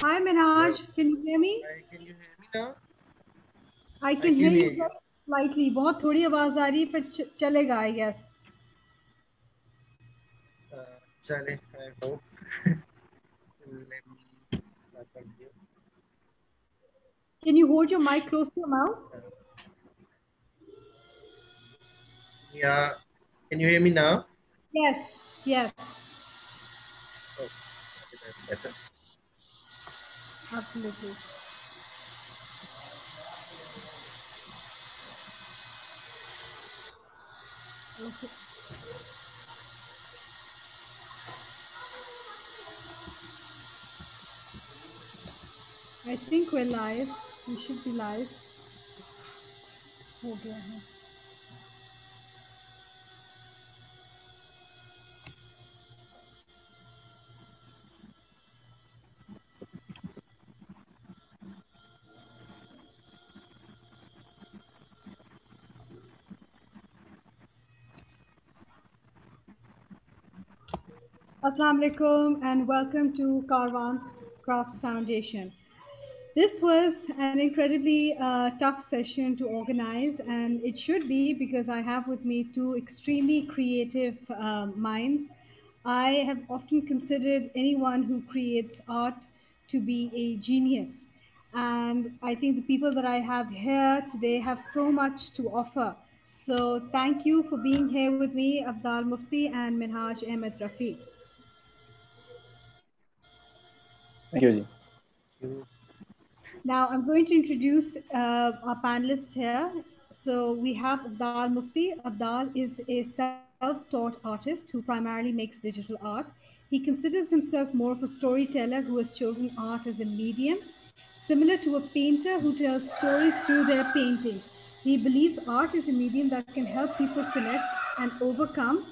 Hi Hello. Minhaj, can you hear me? Hi, can you hear me now? I I can can hear hear you you. very slightly. बहुत थोड़ी आवाज आ रही है पर चलेगा I guess. Chale, I hope. Let me start from here. Can you hold your mic close to your mouth? Uh, yeah, can you hear me now? Yes, yes, Oh, okay, that's better. absolutely. Okay. I think we're live. We should be live. हो गया है. Assalamu alaikum and welcome to Kaarvan Crafts Foundation. This was an incredibly tough session to organize, and it should be because I have with me two extremely creative minds. I have often considered anyone who creates art to be a genius. And I think the people that I have here today have so much to offer. So thank you for being here with me, Abdal Mufti and Minhaj Ahmed Rafi. Thank you, Ji. You, Now I'm going to introduce our panelists here. So we have Abdal Mufti. Abdal is a self-taught artist who primarily makes digital art. He considers himself more of a storyteller who has chosen art as a medium, similar to a painter who tells stories through their paintings. He believes art is a medium that can help people connect and overcome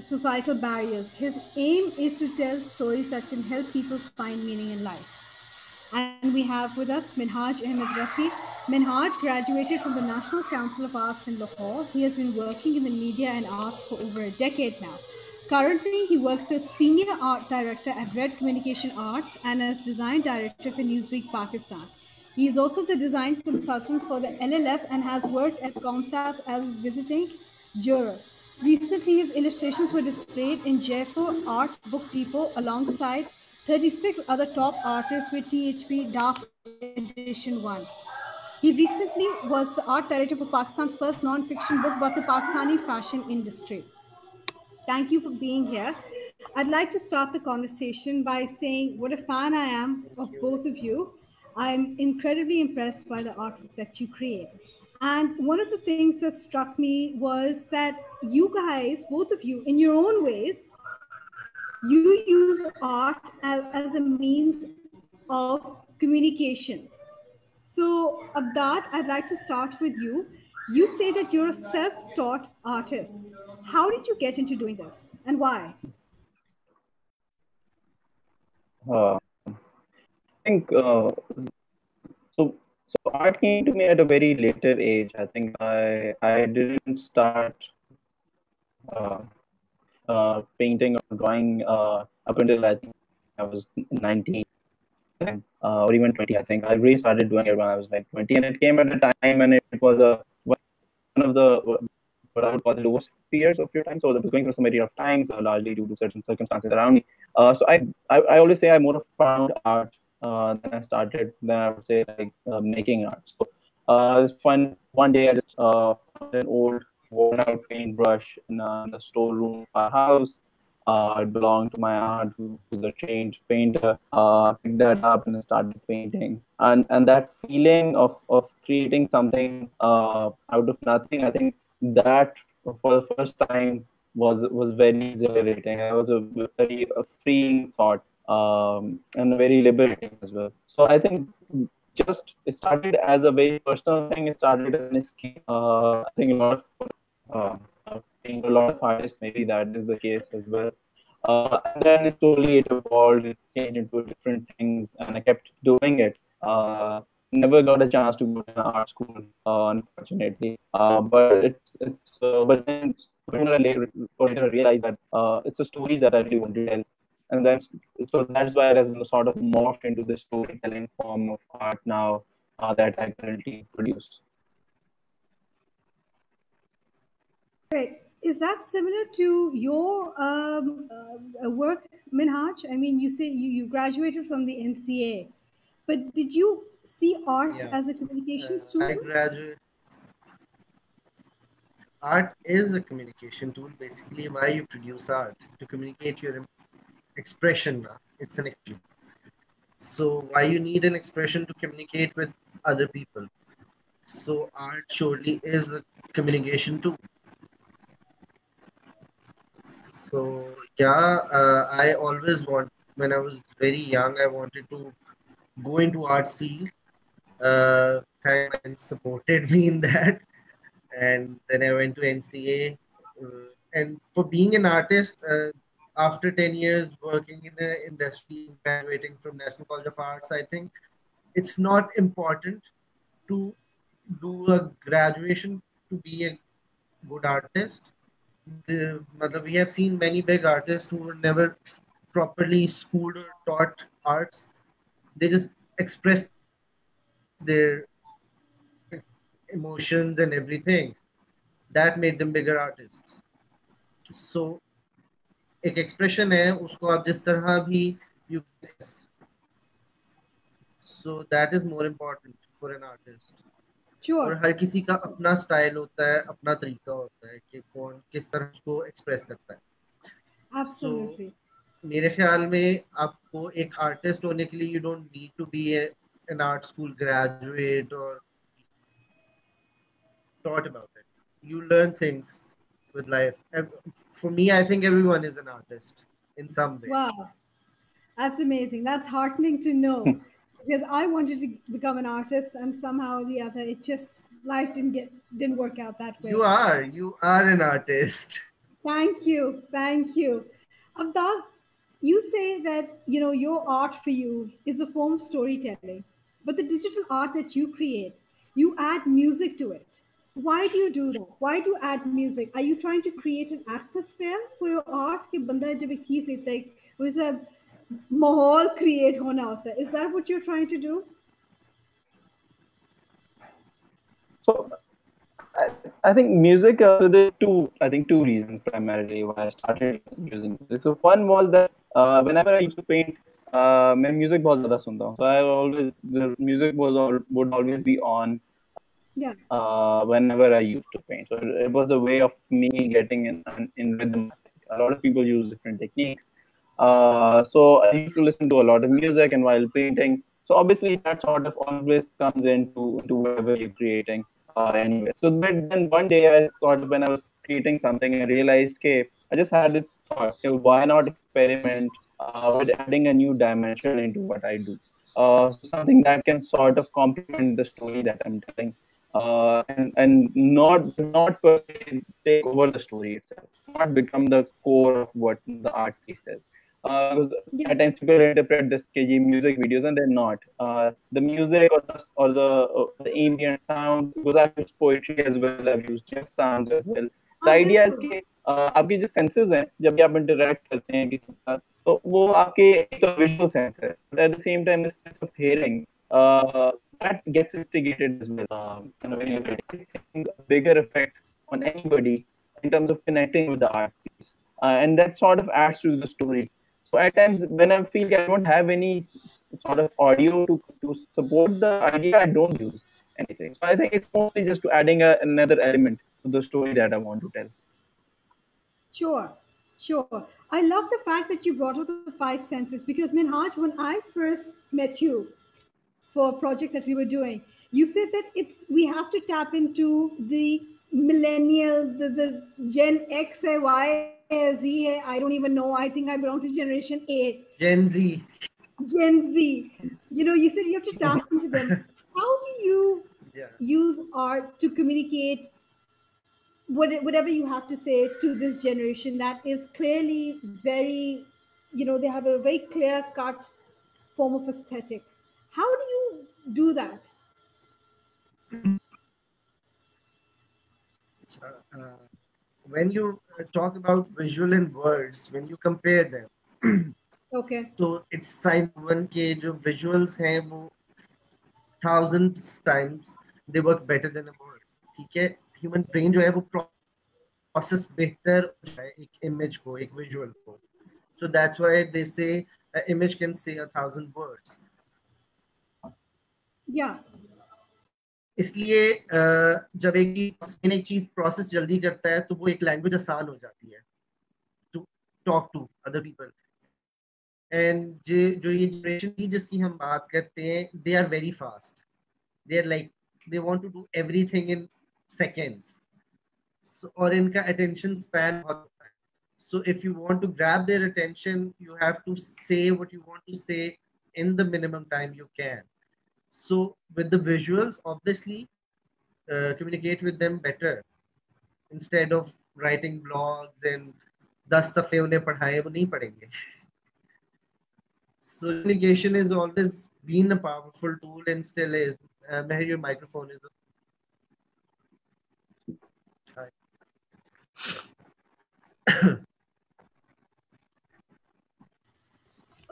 societal barriers. His aim is to tell stories that can help people find meaning in life. And we have with us Minhaj Ahmed Rafi. Minhaj graduated from the National Council of Arts in Lahore. He has been working in the media and arts for over a decade now. Currently, he works as Senior Art Director at Red Communication Arts and as Design Director for Newsweek Pakistan. He is also the design consultant for the LLF and has worked at ComSAS as visiting juror. Recently, his illustrations were displayed in Jaipur Art Book Depot alongside 36 other top artists with THP DAF Edition 1. He recently was the art director for Pakistan's first non-fiction book about the Pakistani fashion industry. Thank you for being here. I'd like to start the conversation by saying what a fan I am thank of you. both of you. I'm incredibly impressed by the artwork that you create. And one of the things that struck me was that you guys, both of you, in your own ways, you use art as a means of communication. So, Abdad, I'd like to start with you. You say that you're a self taught artist. How did you get into doing this and why? I think so. Art came to me at a very later age. I think I didn't start uh, painting or drawing up until I think I was 19, or even 20. I think I really started doing it when I was like 20, and it came at a time and it was one of the what I would call the lowest periods of your time. So I was going through some period of time, so largely due to certain circumstances around me. So I always say I more of found art then I would say like making art. So it's fun. One day I just found an old worn out paintbrush in the storeroom of our house. It belonged to my aunt, who's a trained painter. Picked that up and started painting. And that feeling of creating something out of nothing, I think that for the first time was very exhilarating. It was a very freeing thought, and very liberating as well. So I think just it started as a very personal thing. It started as an escape. I think uh, a lot of artists maybe that is the case as well. And then slowly it evolved, it changed into different things, and I kept doing it. Never got a chance to go to an art school, unfortunately. But then later I realized that it's the stories that I really want to tell, and that's why it has sort of morphed into the storytelling form of art now that I currently produce. Right. Is that similar to your work, Minhaj? I mean, you say you graduated from the NCA, but did you see art Yeah. as a communications tool? I graduate. Art is a communication tool. Basically, why you produce art to communicate your expression. It's an expression. So why you need an expression to communicate with other people? So art surely is a communication tool. So yeah, I always want when I was very young, I wanted to go into arts field. Thank my parents supported me in that, and then I went to NCA. And for being an artist, after 10 years working in the industry and graduating from National College of Arts, I think it's not important to do a graduation to be a good artist. We have seen many big artists who were never properly schooled or taught arts. They just expressed their emotions and everything. That made them bigger artists. So एक expression है उसको आप जिस तरह भी you can express. So that is more important for an artist. और Sure, हर किसी का अपना स्टाइल होता है अपना तरीका होता है कि कौन किस तरह उसको एक्सप्रेस करता है सो absolutely. मेरे ख्याल में आपको एक आर्टिस्ट होने के लिए you don't need to be an art school graduate और taught about it. You learn things with life. And for me, I think everyone is an artist in some way. Wow, that's amazing. That's heartening to know because I wanted to become an artist, and somehow or the other, it just life didn't work out that way. You are an artist. Thank you. Thank you. Abdal, you say that your art for you is a form of storytelling, but the digital art that you create, you add music to it. Why do you do that? Why do you add music? Are you trying to create an atmosphere for your art? कि बंदा जब एक चीज देखता है वैसा माहौल create होना होता है. Is that what you're trying to do? So I think music. So there are two reasons primarily why I started using music. So one was that whenever I used to paint, मैं music बहुत ज़्यादा सुनता हूँ. So I always the music would always be on Yeah. whenever I used to paint. So it was a way of me getting in rhythm. A lot of people use different techniques. So I used to listen to a lot of music and while painting. So obviously that sort of always comes into whatever you're creating anyway. So but then one day I sort of when I was creating something I realized, okay, I just had this thought, okay, why not experiment with adding a new dimension into what I do? So something that can sort of complement the story that I'm telling, and not per se take over the story itself, not become the core of what the art piece is. Because Yeah. at times people interpret this KG music videos and they're not. The music or the ambient sound, because I've used poetry as well, I've used just sounds as well. The हाँ idea is बिल्कुल. कि आपकी जो senses हैं जब भी आप interact करते हैं किसी के साथ तो वो आपके एक तो visual sense है, but at the same time the sense of hearing that gets instigated as well. When you're writing, I think a bigger effect on anybody in terms of connecting with the art piece, and that sort of adds to the story. So at times when I feel I don't have any sort of audio to support the idea, I don't use anything. So I think it's mostly just to adding another element to the story that I want to tell. Sure, sure. I love the fact that you brought up the five senses because Minhaj, when I first met you for a project that we were doing, you said that we have to tap into the millennial, the Gen X है, Y है, Z है. I don't even know. I think I belong to Generation A. Gen Z. Gen Z. You said you have to tap into them. How do you Yeah. use art to communicate whatever you have to say to this generation that is clearly very, they have a very clear cut form of aesthetic? How do you do that? Uh, when you talk about visual and words, when you compare them, Okay. तो it's science proven के जो visuals हैं वो thousands times they work better than a word. ठीक है, human brain जो है वो process बेहतर है एक image को, एक visual को. So that's why they say an image can say 1,000 words. Yeah. इसलिए जब एक चीज प्रोसेस जल्दी करता है तो वो एक लैंग्वेज आसान हो जाती है to talk to other people. And जो ये जनरेशन की जिसकी हम बात करते हैं they are very fast. They are like they want to do everything in seconds. और इनका अटेंशन स्पैन बहुत होता है. So if you want to grab their attention, you have to say what you want to say in the minimum time you can. So with the visuals, obviously, communicate with them better instead of writing blogs and 10 सफ़े उन्हें पढ़ाए वो नहीं पढ़ेंगे. So communication has always been a powerful tool and still is. Meher, your microphone is on.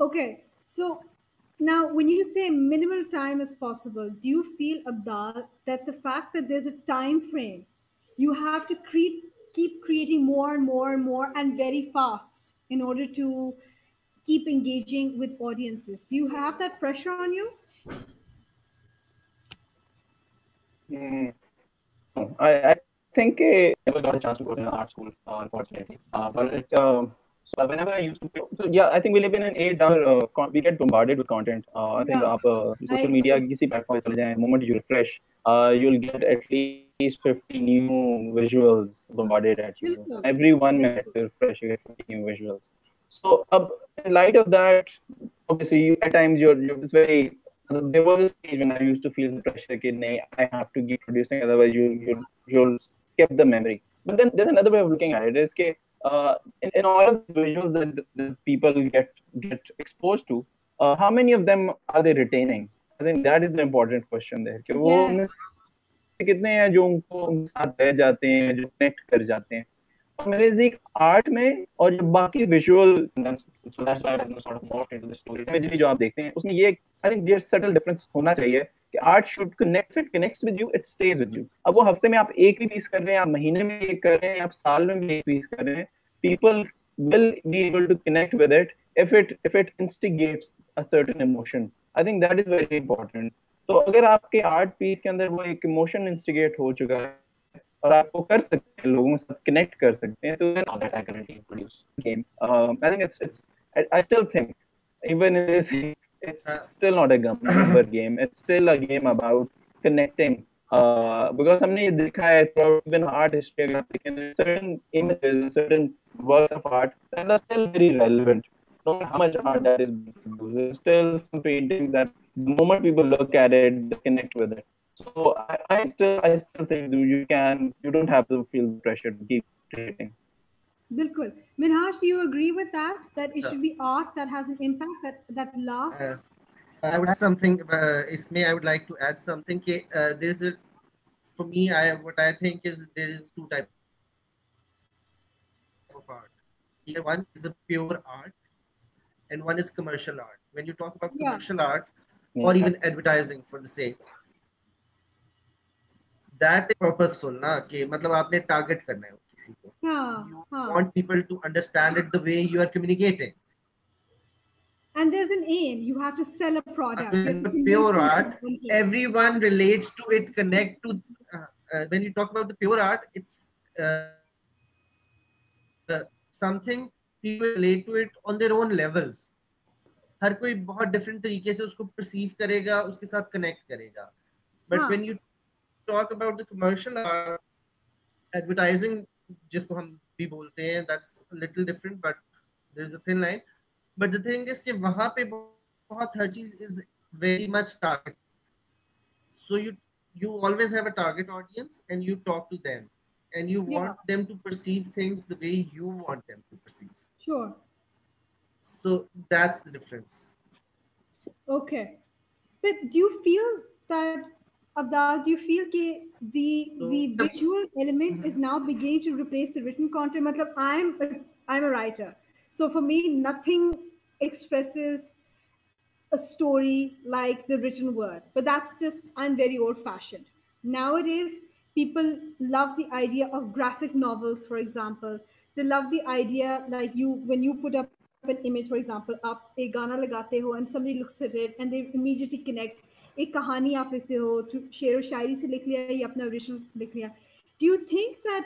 Okay. So now, when you say minimal time is possible, do you feel, Abdal, that the fact that there's a time frame, you have to keep creating more and more and more and very fast in order to keep engaging with audiences? Do you have that pressure on you? No, I think I never got a chance to go to an art school, unfortunately. But it, so whenever I used to, so yeah, I think we live in an age where we get bombarded with content. I think Yeah, I social media, agree. किसी platform पे चले जाएं, moment you refresh, you'll get at least 50 new visuals bombarded at you. Bilkul. Every 1 minute Bilkul. you refresh, you get 50 new visuals. So in light of that, obviously, at times you're just very. There was a stage when I used to feel the pressure. That, "Nahi, I have to keep producing, otherwise you'll skip the memory." But then there's another way of looking at it. Is that in all of these visuals that people get exposed to, how many of them are they retaining? I think that is the important question there. कि वो Yes. उनमें से कितने हैं जो उनके साथ रह जाते हैं, जो कनेक्ट कर जाते हैं. और मेरे नजदीक आर्ट में और जो बाकी visual so that's why it has sort of morphed into the story imagery जो आप देखते हैं उसमें ये I think there subtle difference होना चाहिए कि art should connect it connects with you it stays with you. अब वो हफ्ते में आप एक भी पीस कर रहे हैं, आप महीने में एक कर रहे हैं, आप साल में भी एक पीस कर रहे हैं, people will be able to connect with it if it instigates a certain emotion. I think that is very important. तो अगर आपके आर्ट पीस के अंदर वो एक इमोशन इंस्टिगेट हो चुका है और आपको कर सकते हैं, लोगों के साथ कनेक्ट कर सकते हैं, तो then all that I can really produce game. I think it's I still think even in this it's still not a number game. It's still a game about connecting. Because हमने ये देखा है throughout even art history, अगर आप देखें, certain images, certain works of art that are still very relevant. No matter how much art that is being produced, there's still some paintings that the moment people look at it, they connect with it. So I still think you don't have to feel the pressure to keep creating. Bilkul. Minhaj, do you agree with that? That it Yeah. should be art that has an impact that lasts? I would add something. इसमें I would like to add something. There's a for me. What I think is there is two types of art. One is a pure art, and one is commercial art. When you talk about Yeah. commercial art or Yeah. even advertising for the sake, that is purposeful ना कि मतलब आपने target करना है किसी को. Huh, You huh. want people to understand it the way you are communicating. And there's an aim. You have to sell a product. You have When to the convince pure them to art, want it. everyone relates to it, connect to. When you talk about the pure art, it's something people relate to it on their own levels. हर कोई बहुत different तरीके से उसको perceive करेगा, उसके साथ connect करेगा. But Huh. When you talk about the commercial art, advertising जिसको हम भी बोलते हैं, that's little different but there is a thin line. But the thing is कि वहां पे बहुत हर चीज is very much target. So you always have a target audience and you talk to them and you Yeah, want them to perceive things the way you want them to perceive. sure. So that's the difference. Okay. But do you feel that, Abdal, do you feel that the So visual element is now beginning to replace the written content? Matlab, I'm a writer. So for me, nothing expresses a story like the written word. But that's just, I'm very old fashioned. Nowadays, people love the idea of graphic novels, for example. They love the idea, like you, when you put up an image, for example, आप एक गाना लगाते हो and somebody looks at it and they immediately connect. एक कहानी आप लिखते हो, शेर व शायरी से लिख लिया या अपना ओरिजिनल लिख लिया. Do you think that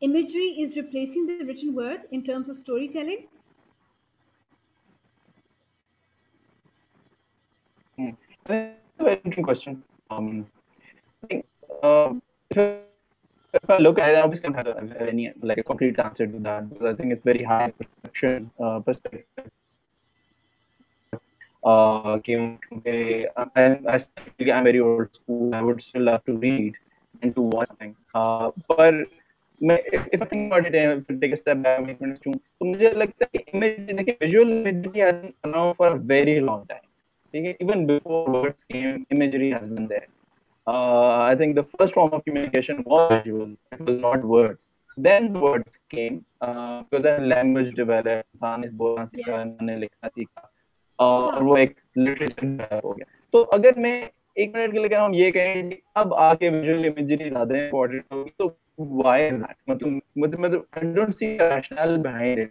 imagery is replacing the written word in terms of storytelling? That's a very interesting question. I think if I look at it, obviously I don't have any like a concrete answer to that because I think it's very high perception perspective. I'm very old school. I would still love to read and to watch something. But if I think about it, if I take a step back, make minutes तो मुझे लगता है कि image देखिए visual imagery has been around for a very long time. Even before words came, imagery has been there. I think the first form of communication was visual. It was not words. Then the words came because then language developed. इंसान ने बोलना सीखा, Yes. इंसान ने लिखना सीखा. और वो एक लिटरेचर डेवलप हो गया. तो अगर मैं एक मिनट के लिए हम ये कहें कि अब आके विजुअल इमेजरी ज्यादा इंपॉर्टेंट होगी तो why is that? मतलब I don't see a rationale behind it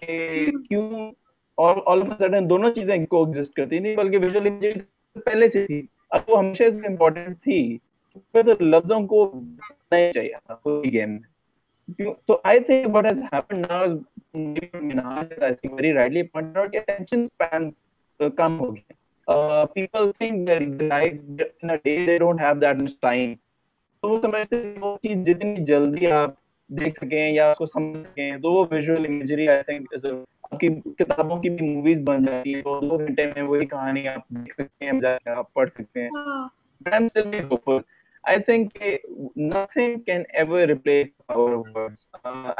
कि क्यों और ऑल ऑफ अ सडन दोनों चीजें को एग्जिस्ट करती नहीं बल्कि विजुअल इमेजरी पहले से थी. अब वो हमेशा से इम्पोर्टेंट थी तो लफ्जों को नहीं चाहिए था कोई गेम में. So I think what has happened now is Minhaj, I think very rightly pointed out, attention spans come हो गए. People think that life in a day they don't have that much time. तो वो समझते हैं वो चीज जितनी जल्दी आप देख सकें या उसको समझ सकें तो वो विजुअल इमेजरी आई थिंक आपकी किताबों की भी मूवीज बन जाती है तो 2 घंटे में वही कहानी आप देख सकते हैं जाके आप पढ़ सकते हैं. But I'm still very hopeful. I think nothing can ever replace the power of words.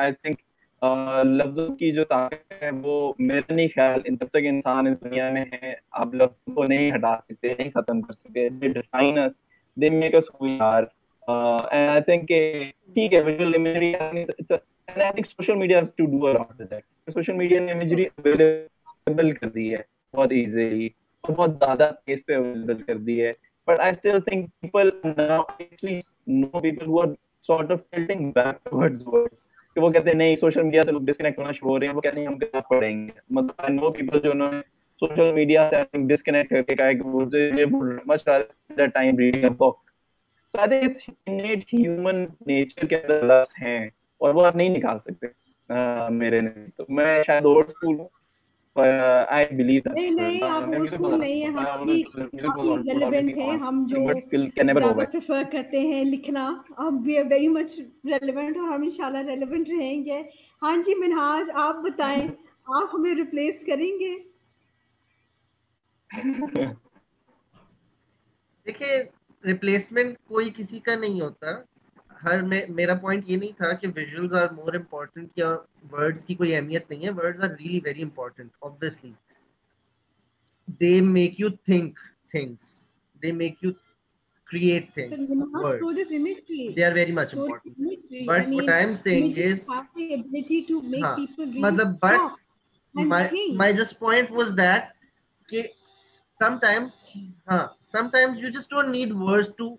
I think लफ्जों की जो ताकत है वो मेरा नहीं ख्याल जब तक इंसान इस दुनिया में है आप लफ्जों को नहीं हटा सकते नहीं खत्म कर सकते. They define us, they make us who we are. And I think ठीक है visual imagery and I think social media has to do a lot with that. Social media ने imagery available कर दी है बहुत easily और बहुत ज़्यादा pace पे available कर दी है. But I still think people now actually know people who are sort of tilting back towards words. कि वो कहते हैं नहीं सोशल मीडिया से लोग डिस्कनेक्ट होना शुरू हो रहे हैं वो कहते हैं हम किताब पढ़ेंगे. मतलब आई नो पीपल जो उन्होंने सोशल मीडिया से डिस्कनेक्ट करके कहा कि वो much rather time reading a book. So I think it's innate human nature के अंदर लफ्ज हैं और वो आप नहीं निकाल सकते मेरे नहीं. तो मैं शायद ओल्ड स्कूल हूँ पर I believe that नहीं नहीं, आप ओल्ड music स्कूल बहुत नहीं है, हम ज़्यादा भी music was काफी obviously रेलेवेंट हैं. on हम जो but can never go ज्यादा back. प्रेफर करते हैं लिखना, अब we are very much relevant और हम इंशाल्लाह रेलेवेंट रहेंगे. हाँ जी मिनहाज, आप बताएं, आप हमें रिप्लेस करेंगे? देखिए रिप्लेसमेंट कोई किसी का नहीं होता. मेरा पॉइंट ये नहीं था कि विजुअल्स आर मोर इम्पोर्टेंट या वर्ड्स की कोई अहमियत नहीं है. Words are really very important. Obviously they make you think things, they make you create But things. Minhaj, so Words, does they imagery. are very much So does important. imagery. I But what mean, I am saying images is have the ability to make हाँ people really मतलब but stop and my think. just point was that कि sometimes हाँ sometimes you just don't need words to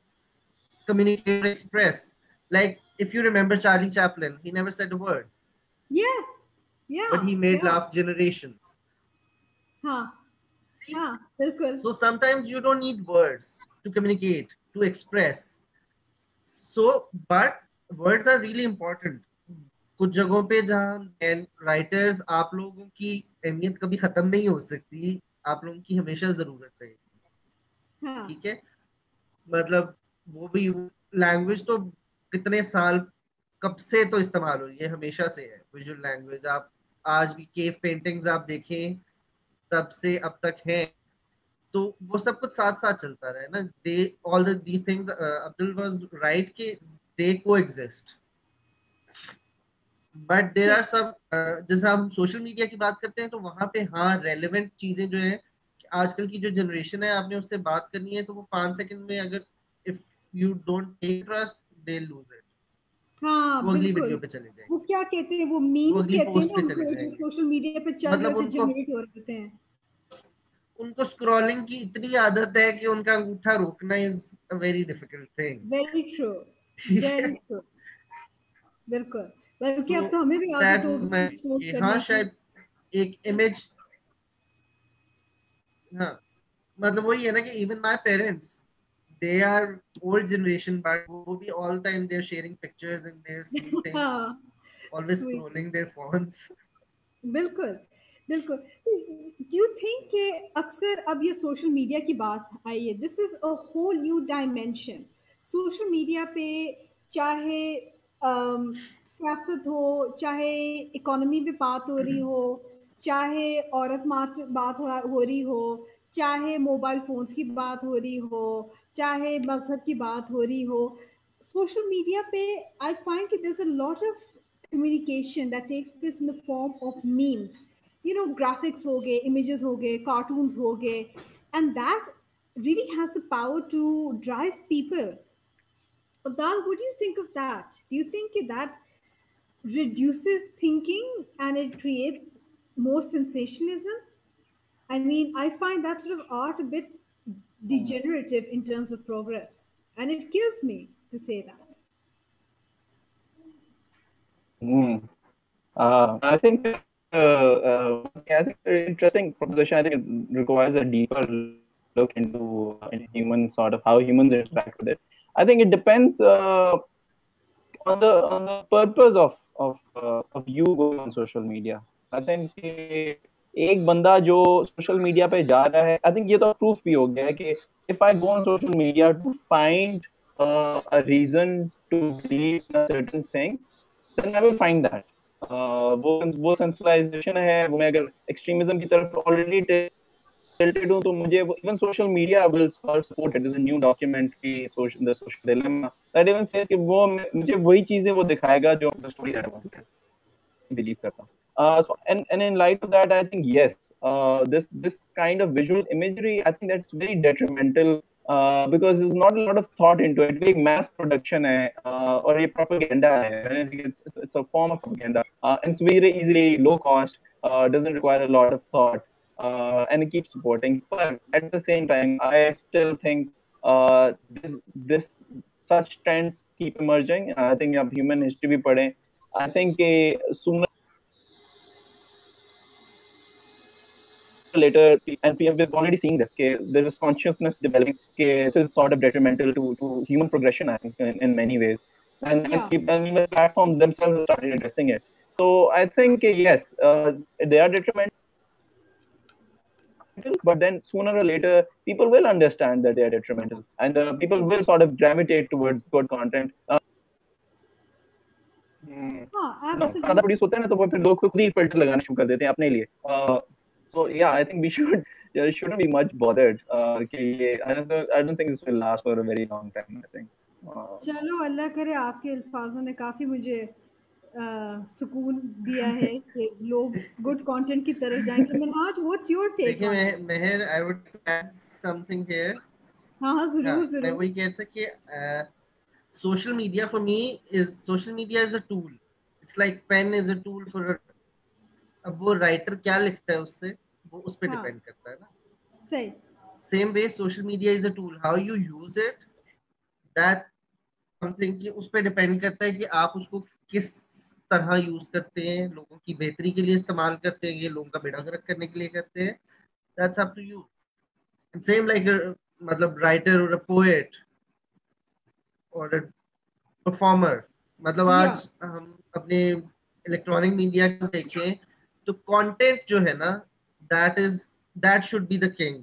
communicate or express. Like if you remember Charlie Chaplin, he never said a word, Yes. but Yeah. he made Yeah. laugh generations. हाँ. See, हाँ. बिल्कुल. so sometimes you don't need words to communicate, to express. So but words are really important. कुछ जगहों पे जहाँ writers आप लोगों की अहमियत कभी खत्म नहीं हो सकती. आप लोगों की हमेशा जरूरत है. हाँ. ठीक है मतलब वो भी लैंग्वेज तो कितने साल कब से तो इस्तेमाल हो रही है, हमेशा से है विजुअल लैंग्वेज. आप आज भी केव पेंटिंग्स आप देखें तब से अब तक है. तो वो सब कुछ साथ साथ चलता रहा है ना. They all these things Abdul was right कि they coexist. But there Sure. Are सब जैसे हम सोशल मीडिया की बात करते हैं तो वहां पे हाँ रेलेवेंट चीजें जो है आजकल की जो जनरेशन है आपने उससे बात करनी है तो वो 5 सेकंड में अगर if you don't take trust they lose it. हाँ वो अगली बिल्कुल। वीडियो पे चले वो जाएंगे, क्या कहते हैं, वो वो मीम्स अगली कहते हैं पोस्ट ना पे चले उनको, जो जाएंगे। सोशल मीडिया पे चल रहे मतलब होते हैं, उनको जनरेट हो रहे होते हैं। उनको स्क्रॉलिंग की इतनी आदत है कि उनका अंगूठा रोकना is a very difficult thing. Very true, ठीक वेरी है। ट्रू। बिल्कुल। बल्कि सो अब तो हमें भी दैट आदत हो वाज गई माय, स्क्रॉल हाँ करने की। शायद एक इमेज, हाँ मतलब वही है ना कि even my parents, they are old generation, but वो भी all time they're sharing pictures and they're seeing things, हाँ, always sweet. scrolling their phones. बिल्कुल, बिल्कुल। डू यू थिंक कि अक्सर अब ये सोशल मीडिया की बात आई है, this is a whole new dimension. Social media पे चाहे सियासत हो, चाहे इकोनॉमी पे बात हो रही हो, चाहे औरत मार्च बात हो रही हो, चाहे मोबाइल फ़ोन्स की बात हो रही हो, चाहे मज़हब की बात हो रही हो, सोशल मीडिया पे आई फाइंड कि there's a lot of communication that takes place in the form of memes. You know, graphics ho gaye, images ho gaye, cartoons ho gaye, and that really has the power to drive people. Abdal, what do you think of that? Do you think that reduces thinking and it creates more sensationalism? I mean, I find that sort of art a bit degenerative in terms of progress, and it kills me to say that. Hmm. I think I think it's an interesting proposition. I think it requires a deeper look into human sort of how humans interact with it. I think it depends on the purpose of you going on social media. I think कि एक बंदा जो social media पे जा रहा है, I think ये तो प्रूफ भी हो गया है कि if I go on social media to find a reason to believe in a certain thing, then I will find that. वो सेंसिलाइजेशन है, वो मैं अगर एक्सट्रीमिज्म की तरफ ऑलरेडी tilted हूँ तो मुझे even social media will support it. there's a new documentary social the social dilemma that even says कि वो मुझे वही चीजें वो दिखाएगा जो the story that I want to believe करता हूँ. And in light of that, I think yes, this kind of visual imagery, I think that's very detrimental because there's not a lot of thought into it. Very mass production है और ये propaganda है. It's a form of propaganda and it's very easily low cost, doesn't require a lot of thought, and it keeps supporting. But at the same time, I still think this such trends keep emerging. I think अब human history भी पढ़ें, I think sooner or later, and we've already seen this, there is consciousness developing. This is sort of detrimental to human progression, I think, in many ways. Yeah. And even platforms themselves have started addressing it. So I think, yes, they are detrimental, but then sooner or later, people will understand that they are detrimental. And people will sort of gravitate towards good content. हाँ, ना ज्यादा absolutely. Produce होता है ना तो वो फिर लोग खुद ही फिल्टर लगाना शुरू कर देते हैं अपने लिए. So yeah, I think we shouldn't be much bothered. कि ये I don't think this will last for a very long time. I think. चलो, अल्लाह करे आपके अल्फाजों ने काफ़ी मुझे सुकून दिया है कि लोग गुड कंटेंट की तरफ जाएंगे। मिनहाज, व्हाट्स योर टेक देखिए on this? Meher, I would add something here. हाँ हाँ, हाँ ज़रूर मैं ज़रूर। वही कहता कि social media for me is, social media is a tool. It's like pen is a tool for a, अब वो राइटर क्या लिखता है उससे, वो उस पर हाँ, डिपेंड करता है ना. सही। Same way social media is a tool, how you use it, that something कि उस पर डिपेंड करता है कि आप उसको किस तरह यूज करते हैं, लोगों की बेहतरी के लिए इस्तेमाल करते हैं, ये लोगों का बेड़ा गर्क करने के लिए करते हैं. That's up to you. Same like मतलब राइटर और अ पोएट और अ परफॉर्मर. मतलब या, आज हम अपने इलेक्ट्रॉनिक मीडिया को देखें तो कंटेंट जो है ना, that is, that should be the king,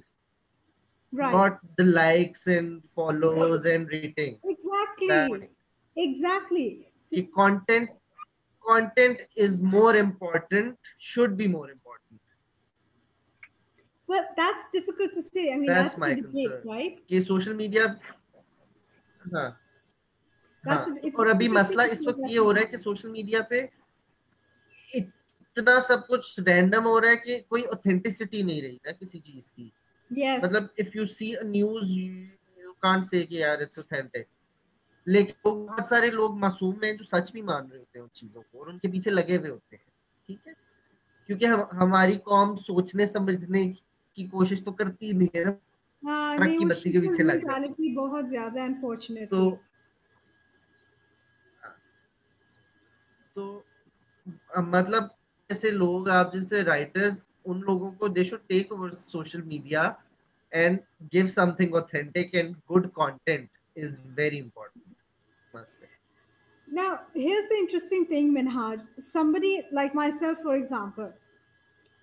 right. not the likes and follows and ratings. That's the exactly, point. Exactly. कि content is more important, should be more important. But that's difficult to say. I mean, That's that's the my debate, concern. right? कि social media, हाँ हाँ, तो It's और an अभी interesting मसला इस debate वक्त that ये we हो रहा है कि have. सोशल मीडिया पे इतना सब कुछ रैंडम हो रहा है कि कोई ऑथेंटिसिटी नहीं रही ना किसी चीज की. Yes. मतलब if you see a news, you can't say कि यार इट्स ऑथेंटिक. लेकिन बहुत सारे लोग मासूम हैं जो सच भी मान रहे होते हैं उन चीजों को और उनके पीछे लगे हुए होते हैं। ठीक है, क्योंकि हमारी कौम सोचने समझने की कोशिश तो करती नहीं है ना, हाँ ट्रक नहीं, की वो बत्ती के शिकल पीछे लग जाती है। मेंटालिटी बहुत ज्यादा है तो अनफॉर्चुनेटली। तो मतलब जैसे लोग, आप जैसे राइटर्स, उन लोगों को they should take over social media and give something authentic and good content is very important, must. Now, here's the interesting thing, Minhaj. Somebody like myself, for example,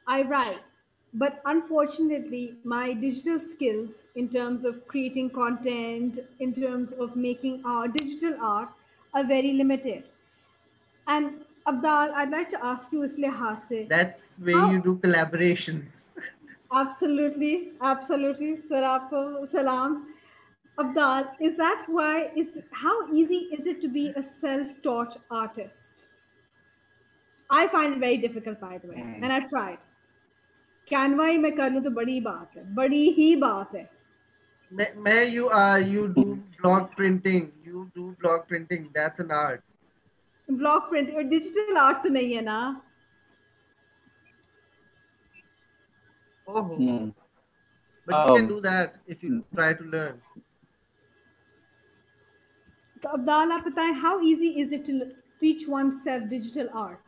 I write, but unfortunately, my digital skills in terms of creating content, in terms of making art, digital art, are very limited. And Abdal, I'd like to ask you, Isle Hase, That's where you how do collaborations. absolutely, absolutely, Sir Aapko Salam. Abdal, is that why is how easy is it to be a self-taught artist? I find it very difficult, by the way, and I've tried. Canva ही मैं कर लूँ तो बड़ी बात है, बड़ी ही बात है। मैं you do block printing, you do block printing, that's an art. Block print और डिजिटल आर्ट तो नहीं है ना। Oh, Hmm. but you can do that if you try to learn. तो अब्दाल आप बताएं, how easy is it to teach oneself digital art?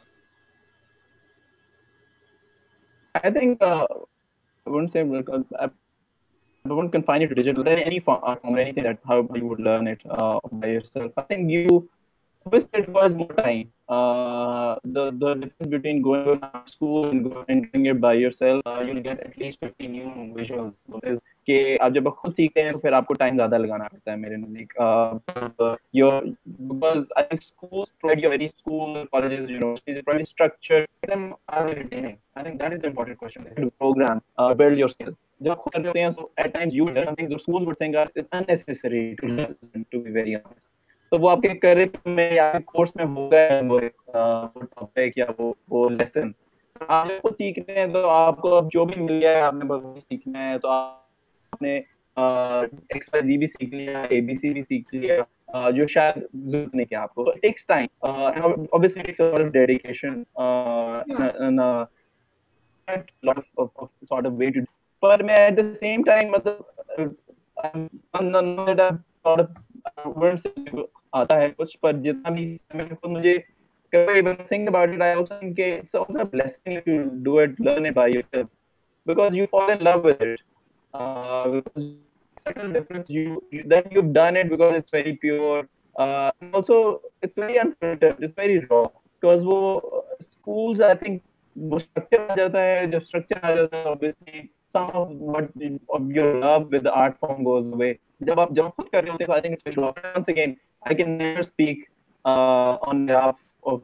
I think I wouldn't say I wouldn't confine it to digital. Any form, art form or anything that how you would learn it by yourself. I think you obviously it was more time. The difference between going to an art school and going and doing it by yourself, you'll get at least 50 new visuals. Because कि आप जब आप खुद सीखते हैं तो फिर आपको टाइम ज्यादा लगाना पड़ता है मेरे नजदीक your because I think schools provide you very school colleges universities provide structure them are they retaining. I think that is the important question. To program build your skill. जब खुद कर रहे होते हैं so at times you learn things the schools would think are is unnecessary to learn, to be very honest. तो वो आपके career में या कोर्स में होगा वो टॉपिक या वो लेसन आप जब खुद सीख रहे हैं तो आपको अब जो भी मिल गया है आपने बस वही सीखना है तो आपने एक्स वाई जी भी सीख लिया एबीसी भी सीख लिया जो शायद जरूरत नहीं थी आपको it takes time and obviously takes a lot of dedication या and a lot of sort of way to पर मैं at the same time मतलब none that I've sort of I wouldn't say आता है कुछ पर जितना भी समय खुद मुझे कभी when I think about it I also think it's also a blessing if you do it learn it by yourself because you fall in love with it because subtle difference that you've done it because it's very pure and also it's very unfiltered it's very raw because वो schools I think वो structure आ जाता है जब structure आ जाता है obviously some of what of your love with the art form goes away जब आप खुद कर रहे होते हो I think it's very raw once again I can never speak on behalf of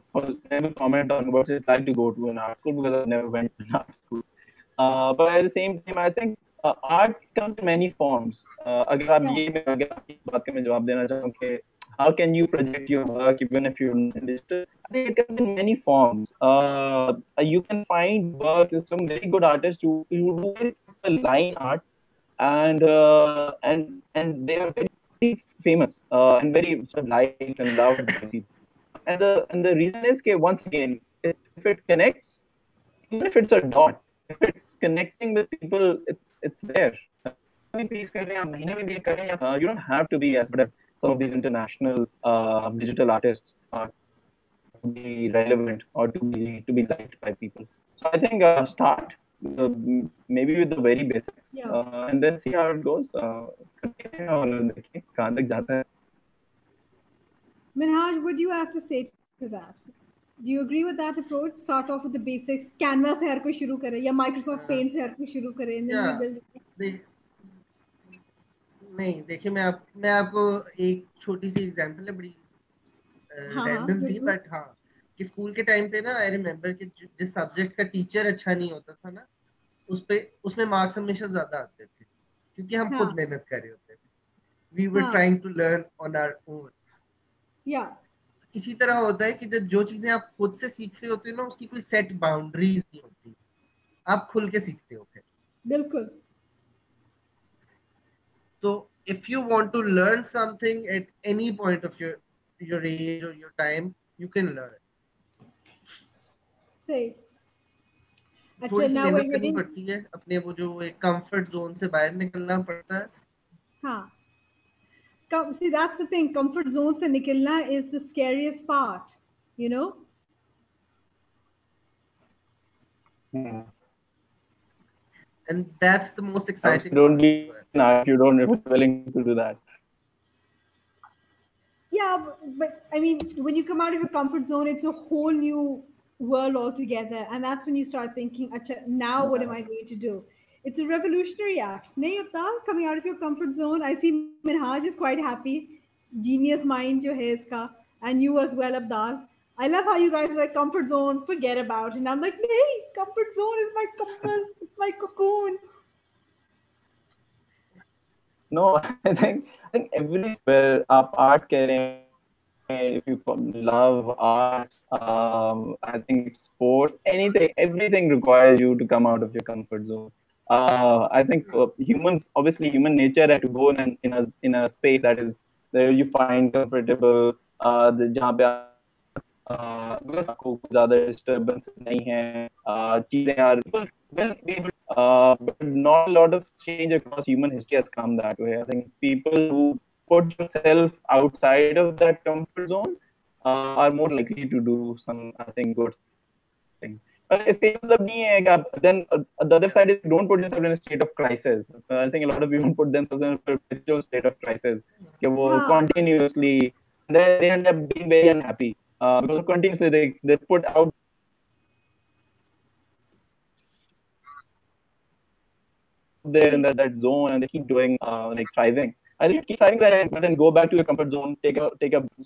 never comment on what it's like to go to an art school because I've never went to an art school but at the same time I think art comes in many forms अगर आप या ये अगर आप इस बात का मैं जवाब देना चाहूँ कि how can you project your work even if you're not digital? I think it comes in many forms. You can find work with some very good artists who do very simple line art and they are very famous and very sort of liked and loved by people. And the reason is that once again, if it connects, even if it's a dot, if it's connecting with people, it's there. You don't have to be as good as some of these international digital artists to be relevant or to be liked by people. So I think start maybe with the very basics या and then see how it goes. और देखिए कहाँ तक जाता है. Minhaj, what do you have to say to that? Do you agree with that approach? Start off with the basics, canva से हर कोई शुरू करे या माइक्रोसॉफ्ट पेंट से हर कोई शुरू करे, and then we या build. देख नहीं, देखिए मैं आपको एक छोटी सी एग्जांपल है, बड़ी हाँ रैंडम सी, बिल्कुल। बट हाँ, कि स्कूल के टाइम पे ना आई रिमेम्बर कि जिस सब्जेक्ट का टीचर अच्छा नहीं होता था ना, उसमें मार्क्स हमेशा ज्यादा आते थे क्योंकि हम खुद हाँ मेहनत कर रहे होते थे, वी वर हाँ trying to learn on our own. या इसी तरह होता है कि जब जो चीजें आप खुद से सीख रहे होते हो ना, उसकी कोई सेट बाउंड्रीज नहीं होती, आप खुल के सीखते हो फिर। बिल्कुल। तो if you want to learn something at any point of your age or your time, you can learn. Say, थोड़ी अच्छा, सी now मेहनत we're करनी heading. पड़ती है, अपने वो जो एक कंफर्ट जोन से बाहर निकलना पड़ता है. Huh. See, that's the thing. Comfort zone se nikalna is the scariest part. You know. Hmm. And that's the most Obviously, exciting don't part be as well. an art if you don't, if you're willing to do that. Yeah, but I mean, when you come out of your comfort zone, it's a whole new world altogether, and that's when you start thinking, "Acha, now what am I going to do?" It's a revolutionary act. Nahi, Abdal, coming out of your comfort zone. I see Minhaj is quite happy. Genius mind jo hai iska, and you as well, Abdal. I love how you guys are like comfort zone, forget about it. And I'm like, "Nahi, comfort zone is my kamal, it's my cocoon." No, I think everything where आप art करें, if you love art, I think sports, anything, everything requires you to come out of your comfort zone. I think humans, obviously, human nature है to go in a space that is where you find comfortable, जहाँ पे आप because आपको कुछ ज़्यादा disturbances नहीं है, चीजें are people will be able but not a lot of change across human history has come that way. I think people who put themselves outside of that comfort zone are more likely to do some, I think, good things. But इसका ये मतलब नहीं है कि आप then the other side is don't put yourself in a state of crisis. I think a lot of people put themselves in a perpetual state of crisis कि वो Huh. continuously they end up being very unhappy because continuously they put out there in that zone and they keep doing See, like thriving. I think you should keep thriving there, but then go back to your comfort zone, take a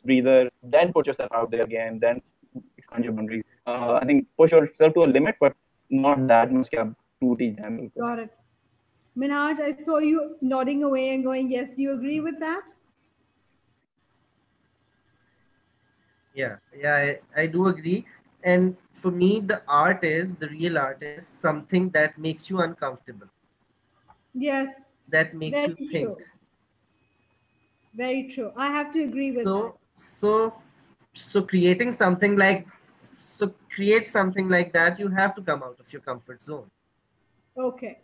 breather, then put yourself out there again, then expand your boundaries. I think push yourself to a limit, but not that much कि आप टूट ही जाए बिल्कुल. got it. Minhaj, I saw you nodding away and going, yes. Do you agree with that? Yeah, I do agree. And for me, the real art is something that makes you uncomfortable, Yes, that makes very you think. true. Very true. I have to agree with that. So creating something like create something like that, you have to come out of your comfort zone. Okay.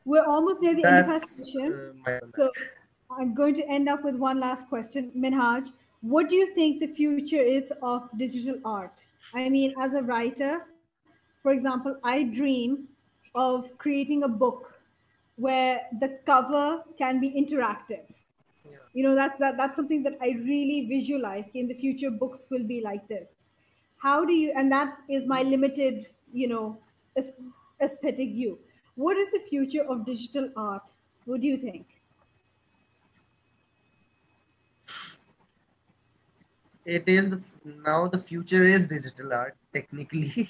We're almost near the end of our That's session. my on that. So I'm going to end up with one last question. Minhaj, what do you think the future is of digital art? I mean, as a writer, for example, I dream of creating a book where the cover can be interactive. You know, that's something that I really visualize. In the future, books will be like this. How do you, and that is my limited, aes- aesthetic view. What is the future of digital art? What do you think? It is now the future is digital art technically.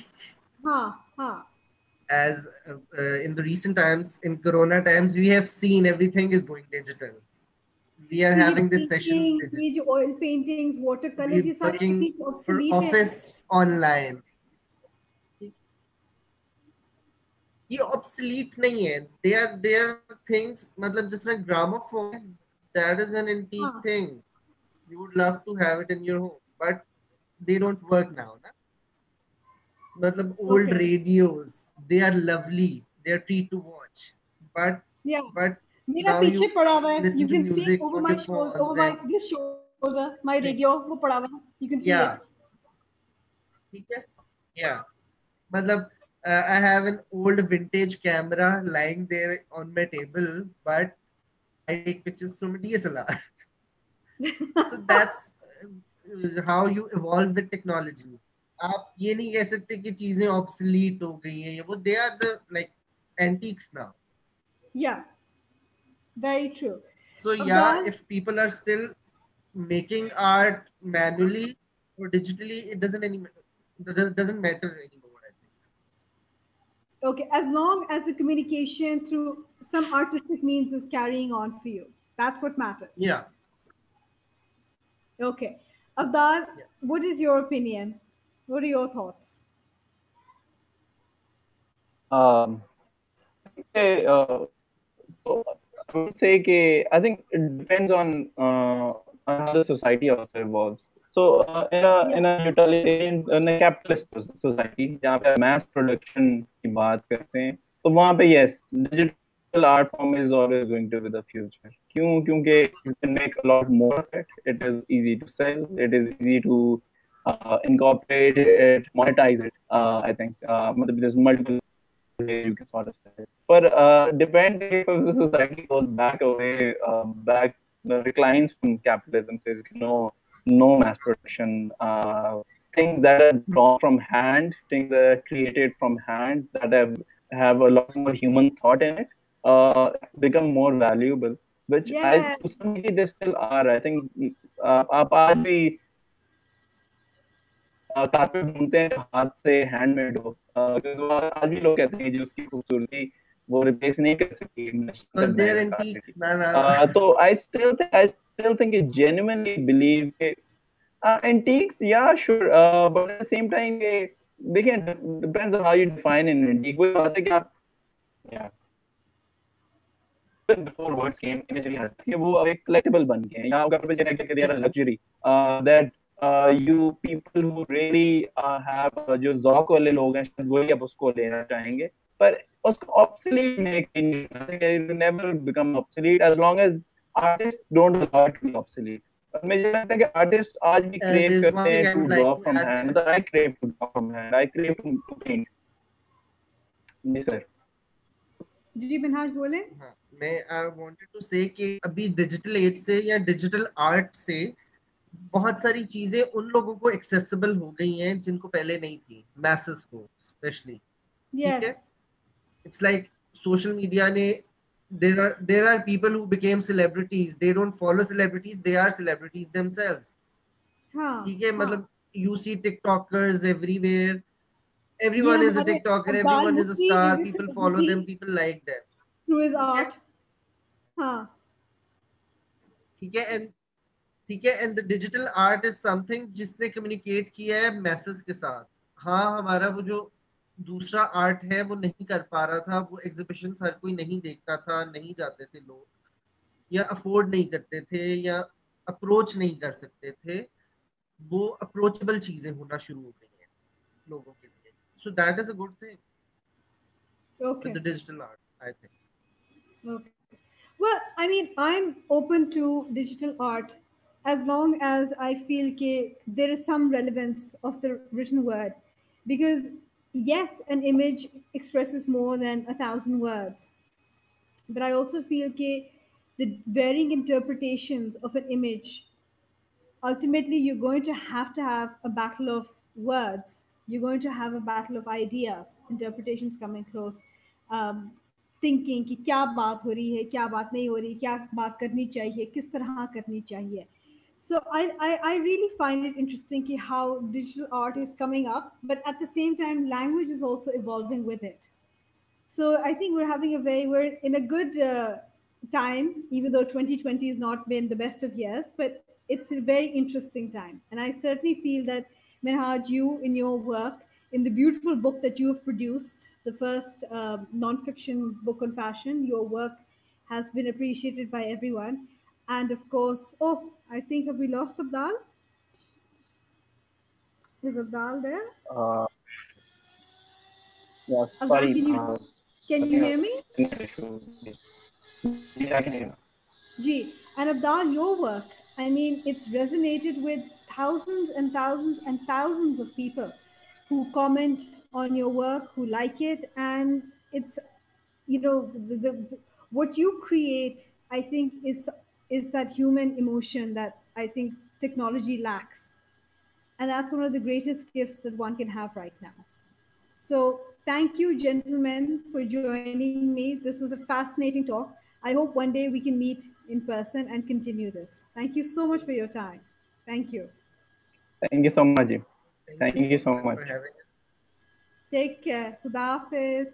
Huh. As in the recent times, in corona times, we have seen everything is going digital. We are So ये having this session painting, digital. ये जो oil paintings, watercolors, We're ये सारी working techniques for obsolete हैं. office online. ये obsolete नहीं है. They are things, मतलब जिसमें gramophone, that is an antique हाँ. thing. You would love to have it in your home, but they don't work now. Na? मतलब old Okay. radios, they are lovely. They are treat to watch, but Yeah. but मेरा now पीछे you पड़ा हुआ है. listen You to can see music over on my your shoulder, phones over my and this shoulder, my radio things. वो पड़ा हुआ है. You can see it. Yeah, ठीक है. Yeah, मतलब I have an old vintage camera lying there on my table, but I take pictures from a DSLR. So that's how you evolve with technology. आप ये नहीं कह सकते कि चीजें obsolete हो गई हैं, वो they are the like antiques now. Yeah, very true. So yeah, Abdal, if people are still making art manually or digitally, it doesn't matter anymore. I think. okay, as long as the communication through some artistic means is carrying on for you, that's what matters. Yeah, Okay. Abdal, yeah. what is your opinion? What are your thoughts? Um, I think so. I would would say I think it depends on how the society also evolves. So Yeah. in a utilitarian, in a capitalist society, जहाँ पे mass production की बात करते हैं, तो वहाँ पे yes, digital art form is always going to be the future. क्यों? क्योंकि you can make a lot more of it. It is easy to sell. It is easy to incorporate it, monetize it. I think मतलब there's multiple ways you can sort of sell it. But depending if the society goes back away, back reclines from capitalism, says no mass production, things that are drawn from hand, things that are created from hand, that have a lot more human thought in it, become more valuable. Which I Yes. to some degree they still are. I think आप आज भी carpet ढूंढते हैं जो हाथ से handmade हो, because वो आज भी लोग कहते हैं जी उसकी खूबसूरती वो रिप्लेस नहीं कर सकती मशीन Because तक they're बनाएगा कारपेट antiques, की। nah. तो I still think I genuinely believe कि antiques, yeah, sure, but at the same time देखिए depends on how you define an antique। वही बात है कि आप yeah, even before words came imagery has कि वो अब एक collectible बन गए हैं, या अगर पे जाने के they are a luxury that you people who really have जो ज़ौक वाले लोग हैं शायद वही अब उसको लेना चाहेंगे, पर उसको obsolete नहीं, I think it will never become obsolete as long as artists don't allow it to be obsolete। और मुझे लगता है कि artists आज भी crave There's one करते thing हैं I to would draw like to from add hand, there. मतलब I crave to draw from hand, I crave to paint। जी सर। जी मिनहाज बोले। हाँ, मैं आई वांटेड टू से कि अभी डिजिटल एज से या डिजिटल आर्ट से बहुत सारी चीजें उन लोगों को एक्सेसिबल हो गई हैं जिनको पहले नहीं थी, मैसेस को स्पेशली। ठीक है, yes. It's like social media ने there are people who became celebrities, they don't follow celebrities, they are celebrities themselves। हाँ ठीक है, हाँ। मतलब you see tiktokers everywhere, ये everyone is a हमारे tiktoker, Abdal everyone is a मुफ्ती star, is people a follow जी them, people like them। Through his ठीक है, आर्ट। हाँ ठीक है, एंड ठीक है, and the digital art is something जिसने कम्युनिकेट किया है मैसेज के साथ। हाँ, हमारा वो जो दूसरा आर्ट है वो नहीं कर पा रहा था, वो एग्जीबिशन हर कोई नहीं देखता था, नहीं जाते थे लोग, या अफोर्ड नहीं करते थे, या अप्रोच नहीं कर सकते थे। वो अप्रोचेबल चीजें होना शुरू हो गई हैं लोगों के लिए, so that is a good thing okay with the digital art, I think. Okay. Well, I mean, I'm open to digital art as long as I feel there is some relevance of the written word. Because, yes, an image expresses more than 1,000 words. But I also feel the varying interpretations of an image, ultimately you're going to have a battle of words, you're going to have a battle of ideas, interpretations coming close, thinking कि क्या बात हो रही है, क्या बात नहीं हो रही, क्या बात करनी चाहिए, किस तरह करनी चाहिए. So I really find it interesting how digital art is coming up, but at the same time language is also evolving with it. So I think we're in a good time, even though 2020 has not been the best of years, but it's a very interesting time. And I certainly feel that, Minhaj, you in your work, in the beautiful book that you have produced, the first non-fiction book on fashion, your work has been appreciated by everyone. And of course, oh, I think have we lost Abdal? Is Abdal there? Uh, yeah, Abdal, sorry. can I you think I hear was me? internet issue. Yes, I can hear you. Gee, and Abdal, your work, I mean, it's resonated with thousands and thousands and thousands of people who comment on your work, who like it, and it's, what you create, I think, is that human emotion that I think technology lacks, and that's one of the greatest gifts that one can have right now. So, thank you, gentlemen, for joining me. This was a fascinating talk. I hope one day we can meet in person and continue this. Thank you so much for your time. Thank you. Thank you so much, Jim. Thank Thank you you so so much much. for having us। Take care. Khuda Hafiz.